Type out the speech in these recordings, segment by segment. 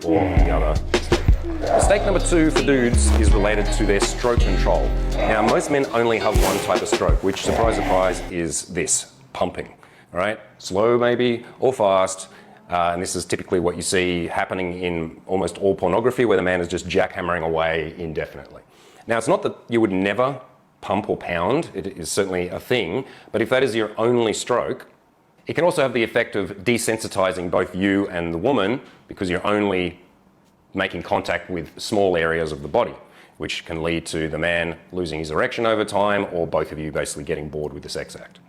or the other. Mistake number 2 for dudes is related to their stroke control. Now, most men only have one type of stroke, which, surprise, surprise, is this, pumping. All right, slow maybe, or fast. And this is typically what you see happening in almost all pornography, where the man is just jackhammering away indefinitely. Now, it's not that you would never pump or pound, it is certainly a thing, but if that is your only stroke, it can also have the effect of desensitizing both you and the woman, because you're only making contact with small areas of the body, which can lead to the man losing his erection over time, or both of you basically getting bored with the sex act.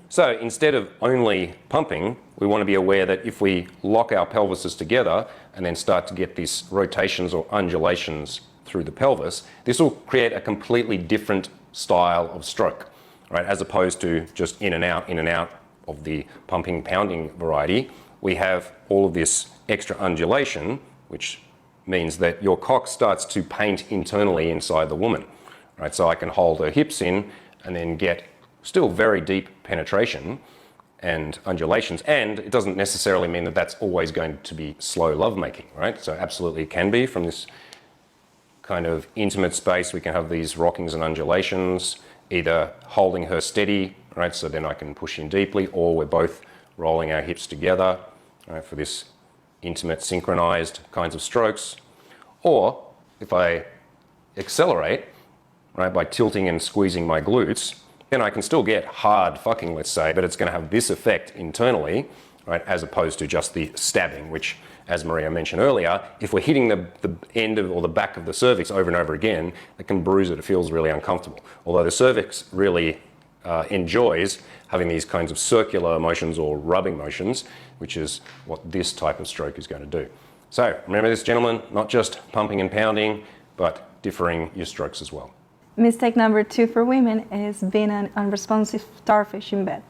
So instead of only pumping, we want to be aware that if we lock our pelvises together and then start to get these rotations or undulations through the pelvis, this will create a completely different style of stroke, right? As opposed to just in and out of the pumping, pounding variety, we have all of this extra undulation, which means that your cock starts to paint internally inside the woman, right? So I can hold her hips in and then get still very deep penetration and undulations, and it doesn't necessarily mean that that's always going to be slow lovemaking, right? So absolutely it can be from this kind of intimate space. We can have these rockings and undulations, either holding her steady, right? So then I can push in deeply, or we're both rolling our hips together, right, for this intimate synchronized kinds of strokes. Or if I accelerate, right, by tilting and squeezing my glutes, then I can still get hard fucking, let's say, but it's going to have this effect internally, right, as opposed to just the stabbing, which, as Maria mentioned earlier, if we're hitting the end of, or the back of the cervix over and over again, it can bruise it. It feels really uncomfortable. Although the cervix really enjoys having these kinds of circular motions or rubbing motions, which is what this type of stroke is going to do. So remember this, gentlemen, not just pumping and pounding, but differing your strokes as well. Mistake number 2 for women is being an unresponsive starfish in bed.